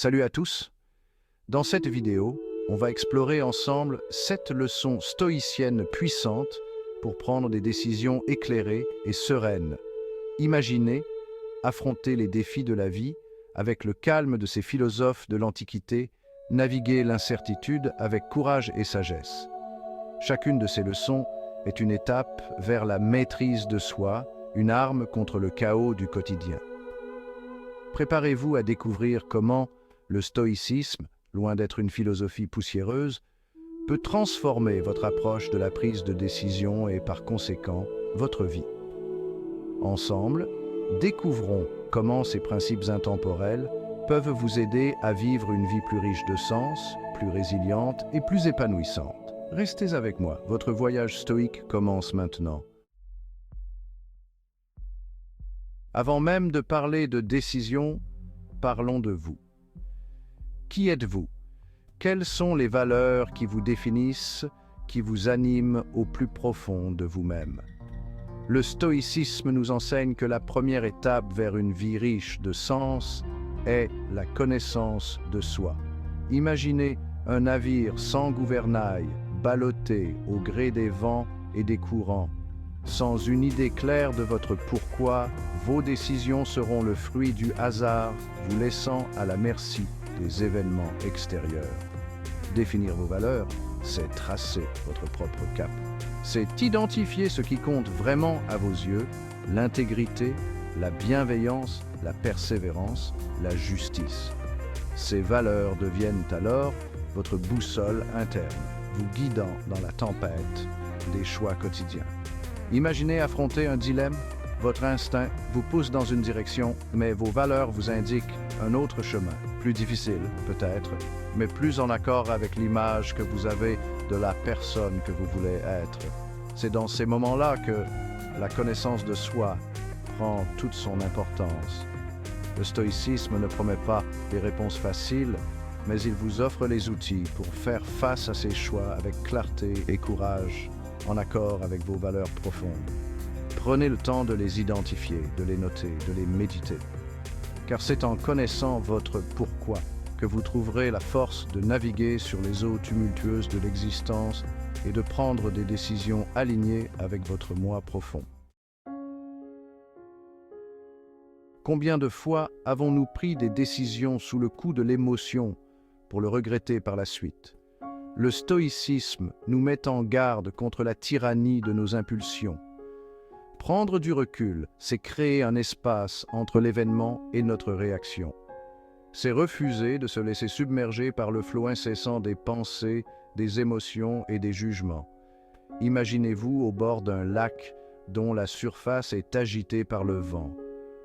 Salut à tous! Dans cette vidéo, on va explorer ensemble 7 leçons stoïciennes puissantes pour prendre des décisions éclairées et sereines. Imaginez affronter les défis de la vie avec le calme de ces philosophes de l'Antiquité, naviguer l'incertitude avec courage et sagesse. Chacune de ces leçons est une étape vers la maîtrise de soi, une arme contre le chaos du quotidien. Préparez-vous à découvrir comment le stoïcisme, loin d'être une philosophie poussiéreuse, peut transformer votre approche de la prise de décision et par conséquent votre vie. Ensemble, découvrons comment ces principes intemporels peuvent vous aider à vivre une vie plus riche de sens, plus résiliente et plus épanouissante. Restez avec moi, votre voyage stoïque commence maintenant. Avant même de parler de décision, parlons de vous. Qui êtes-vous? Quelles sont les valeurs qui vous définissent, qui vous animent au plus profond de vous-même? Le stoïcisme nous enseigne que la première étape vers une vie riche de sens est la connaissance de soi. Imaginez un navire sans gouvernail, ballotté au gré des vents et des courants. Sans une idée claire de votre pourquoi, vos décisions seront le fruit du hasard, vous laissant à la merci des événements extérieurs. Définir vos valeurs, c'est tracer votre propre cap. C'est identifier ce qui compte vraiment à vos yeux, l'intégrité, la bienveillance, la persévérance, la justice. Ces valeurs deviennent alors votre boussole interne, vous guidant dans la tempête des choix quotidiens. Imaginez affronter un dilemme. Votre instinct vous pousse dans une direction, mais vos valeurs vous indiquent un autre chemin. Plus difficile, peut-être, mais plus en accord avec l'image que vous avez de la personne que vous voulez être. C'est dans ces moments-là que la connaissance de soi prend toute son importance. Le stoïcisme ne promet pas des réponses faciles, mais il vous offre les outils pour faire face à ces choix avec clarté et courage, en accord avec vos valeurs profondes. Prenez le temps de les identifier, de les noter, de les méditer. Car c'est en connaissant votre pourquoi que vous trouverez la force de naviguer sur les eaux tumultueuses de l'existence et de prendre des décisions alignées avec votre moi profond. Combien de fois avons-nous pris des décisions sous le coup de l'émotion pour le regretter par la suite? Le stoïcisme nous met en garde contre la tyrannie de nos impulsions. Prendre du recul, c'est créer un espace entre l'événement et notre réaction. C'est refuser de se laisser submerger par le flot incessant des pensées, des émotions et des jugements. Imaginez-vous au bord d'un lac dont la surface est agitée par le vent.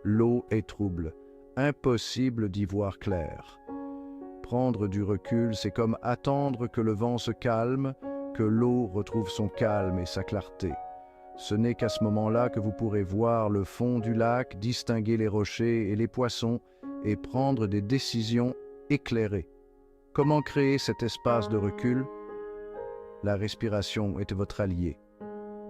L'eau est trouble, impossible d'y voir clair. Prendre du recul, c'est comme attendre que le vent se calme, que l'eau retrouve son calme et sa clarté. Ce n'est qu'à ce moment-là que vous pourrez voir le fond du lac, distinguer les rochers et les poissons et prendre des décisions éclairées. Comment créer cet espace de recul? La respiration est votre allié.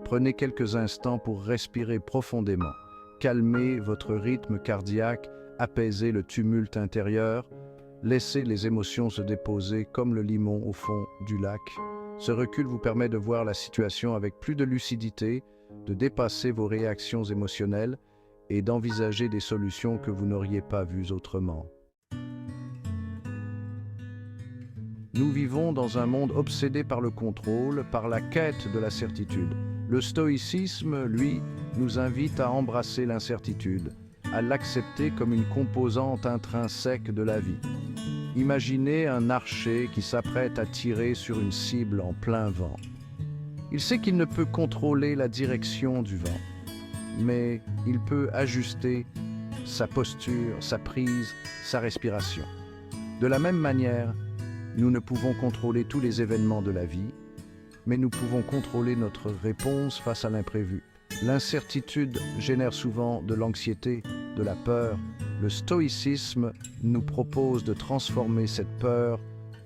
Prenez quelques instants pour respirer profondément, calmer votre rythme cardiaque, apaiser le tumulte intérieur, laissez les émotions se déposer comme le limon au fond du lac. Ce recul vous permet de voir la situation avec plus de lucidité, de dépasser vos réactions émotionnelles et d'envisager des solutions que vous n'auriez pas vues autrement. Nous vivons dans un monde obsédé par le contrôle, par la quête de la certitude. Le stoïcisme, lui, nous invite à embrasser l'incertitude, à l'accepter comme une composante intrinsèque de la vie. Imaginez un archer qui s'apprête à tirer sur une cible en plein vent. Il sait qu'il ne peut contrôler la direction du vent, mais il peut ajuster sa posture, sa prise, sa respiration. De la même manière, nous ne pouvons contrôler tous les événements de la vie, mais nous pouvons contrôler notre réponse face à l'imprévu. L'incertitude génère souvent de l'anxiété, de la peur. Le stoïcisme nous propose de transformer cette peur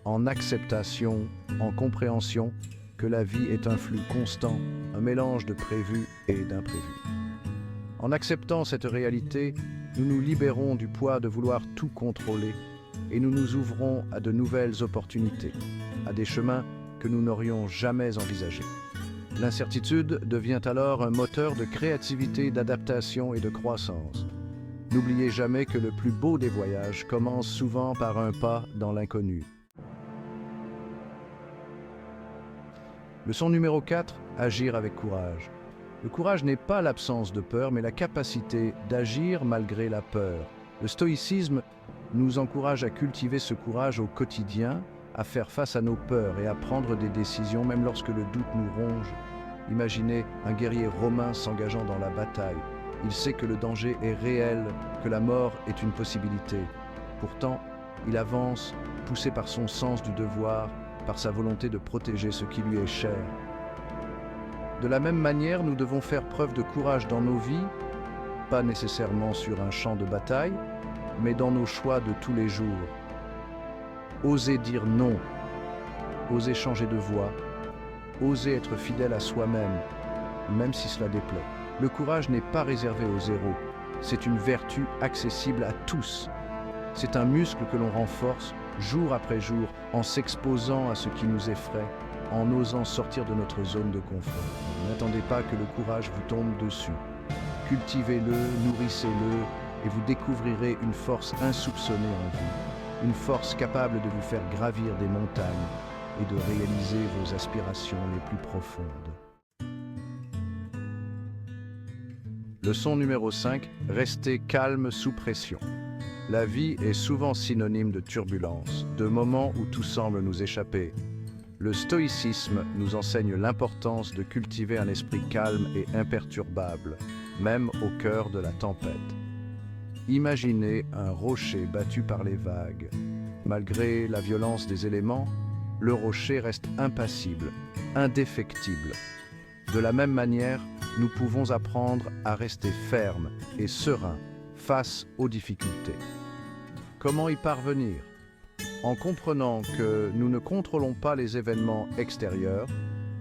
en acceptation, en compréhension que la vie est un flux constant, un mélange de prévu et d'imprévu. En acceptant cette réalité, nous nous libérons du poids de vouloir tout contrôler et nous nous ouvrons à de nouvelles opportunités, à des chemins que nous n'aurions jamais envisagés. L'incertitude devient alors un moteur de créativité, d'adaptation et de croissance. N'oubliez jamais que le plus beau des voyages commence souvent par un pas dans l'inconnu. Leçon numéro 4, agir avec courage. Le courage n'est pas l'absence de peur, mais la capacité d'agir malgré la peur. Le stoïcisme nous encourage à cultiver ce courage au quotidien, à faire face à nos peurs et à prendre des décisions même lorsque le doute nous ronge. Imaginez un guerrier romain s'engageant dans la bataille. Il sait que le danger est réel, que la mort est une possibilité. Pourtant, il avance, poussé par son sens du devoir, par sa volonté de protéger ce qui lui est cher. De la même manière, nous devons faire preuve de courage dans nos vies, pas nécessairement sur un champ de bataille, mais dans nos choix de tous les jours. Oser dire non, oser changer de voie, oser être fidèle à soi-même, même si cela déplaît. Le courage n'est pas réservé aux héros, c'est une vertu accessible à tous. C'est un muscle que l'on renforce jour après jour en s'exposant à ce qui nous effraie, en osant sortir de notre zone de confort. N'attendez pas que le courage vous tombe dessus. Cultivez-le, nourrissez-le et vous découvrirez une force insoupçonnée en vous, une force capable de vous faire gravir des montagnes et de réaliser vos aspirations les plus profondes. Leçon numéro 5, restez calme sous pression. La vie est souvent synonyme de turbulence, de moments où tout semble nous échapper. Le stoïcisme nous enseigne l'importance de cultiver un esprit calme et imperturbable, même au cœur de la tempête. Imaginez un rocher battu par les vagues. Malgré la violence des éléments, le rocher reste impassible, indéfectible. De la même manière, nous pouvons apprendre à rester fermes et sereins face aux difficultés. Comment y parvenir ? En comprenant que nous ne contrôlons pas les événements extérieurs,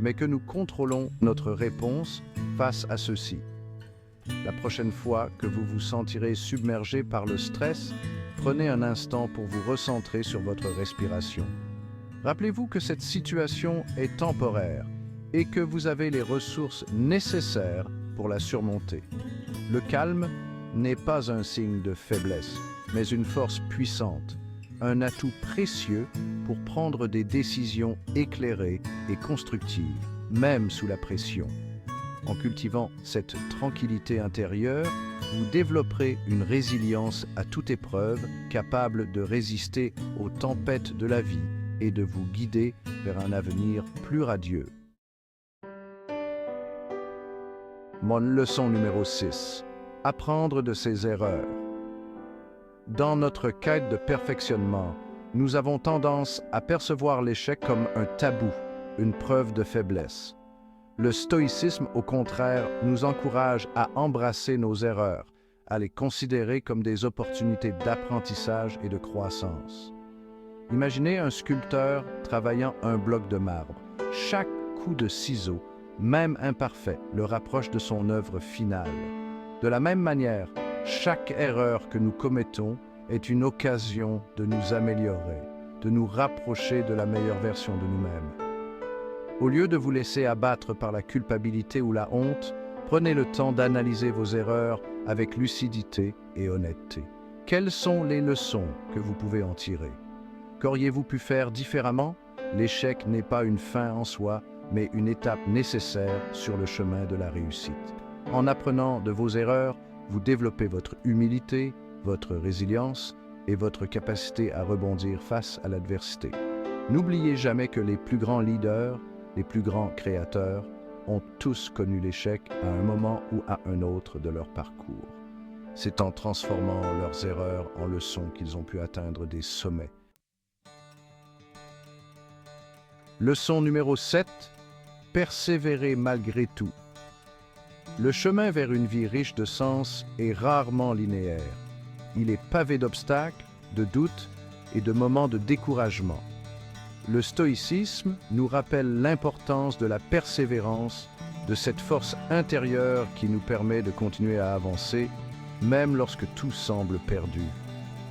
mais que nous contrôlons notre réponse face à ceux-ci. La prochaine fois que vous vous sentirez submergé par le stress, prenez un instant pour vous recentrer sur votre respiration. Rappelez-vous que cette situation est temporaire et que vous avez les ressources nécessaires pour la surmonter. Le calme n'est pas un signe de faiblesse, mais une force puissante, un atout précieux pour prendre des décisions éclairées et constructives, même sous la pression. En cultivant cette tranquillité intérieure, vous développerez une résilience à toute épreuve, capable de résister aux tempêtes de la vie et de vous guider vers un avenir plus radieux. Mon leçon numéro 6. Apprendre de ses erreurs. Dans notre quête de perfectionnement, nous avons tendance à percevoir l'échec comme un tabou, une preuve de faiblesse. Le stoïcisme, au contraire, nous encourage à embrasser nos erreurs, à les considérer comme des opportunités d'apprentissage et de croissance. Imaginez un sculpteur travaillant un bloc de marbre. Chaque coup de ciseau, même imparfait, le rapproche de son œuvre finale. De la même manière, chaque erreur que nous commettons est une occasion de nous améliorer, de nous rapprocher de la meilleure version de nous-mêmes. Au lieu de vous laisser abattre par la culpabilité ou la honte, prenez le temps d'analyser vos erreurs avec lucidité et honnêteté. Quelles sont les leçons que vous pouvez en tirer? Qu'auriez-vous pu faire différemment? L'échec n'est pas une fin en soi, mais une étape nécessaire sur le chemin de la réussite. En apprenant de vos erreurs, vous développez votre humilité, votre résilience et votre capacité à rebondir face à l'adversité. N'oubliez jamais que les plus grands leaders, les plus grands créateurs ont tous connu l'échec à un moment ou à un autre de leur parcours. C'est en transformant leurs erreurs en leçons qu'ils ont pu atteindre des sommets. Leçon numéro 7. Persévérer malgré tout. Le chemin vers une vie riche de sens est rarement linéaire. Il est pavé d'obstacles, de doutes et de moments de découragement. Le stoïcisme nous rappelle l'importance de la persévérance, de cette force intérieure qui nous permet de continuer à avancer, même lorsque tout semble perdu.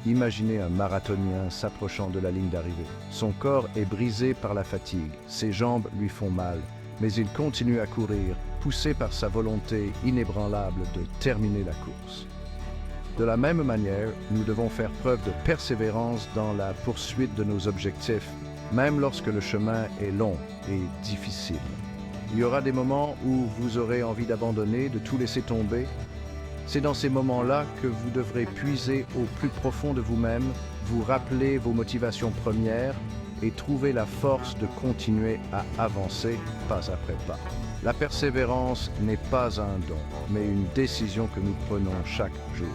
Imaginez un marathonien s'approchant de la ligne d'arrivée. Son corps est brisé par la fatigue, ses jambes lui font mal, mais il continue à courir, poussé par sa volonté inébranlable de terminer la course. De la même manière, nous devons faire preuve de persévérance dans la poursuite de nos objectifs, même lorsque le chemin est long et difficile. Il y aura des moments où vous aurez envie d'abandonner, de tout laisser tomber. C'est dans ces moments-là que vous devrez puiser au plus profond de vous-même, vous rappeler vos motivations premières et trouver la force de continuer à avancer pas après pas. La persévérance n'est pas un don, mais une décision que nous prenons chaque jour.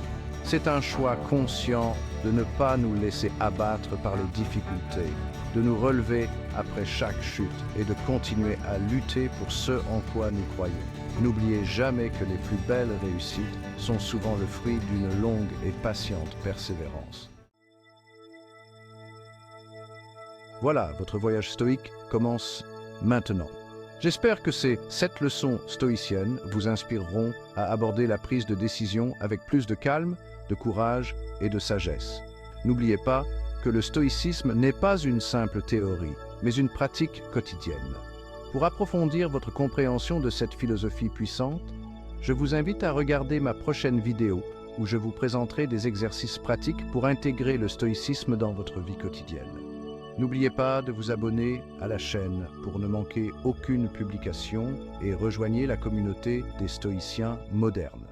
C'est un choix conscient de ne pas nous laisser abattre par les difficultés, de nous relever après chaque chute et de continuer à lutter pour ce en quoi nous croyons. N'oubliez jamais que les plus belles réussites sont souvent le fruit d'une longue et patiente persévérance. Voilà, votre voyage stoïque commence maintenant. J'espère que ces 7 leçons stoïciennes vous inspireront à aborder la prise de décision avec plus de calme, de courage et de sagesse. N'oubliez pas que le stoïcisme n'est pas une simple théorie, mais une pratique quotidienne. Pour approfondir votre compréhension de cette philosophie puissante, je vous invite à regarder ma prochaine vidéo où je vous présenterai des exercices pratiques pour intégrer le stoïcisme dans votre vie quotidienne. N'oubliez pas de vous abonner à la chaîne pour ne manquer aucune publication et rejoignez la communauté des stoïciens modernes.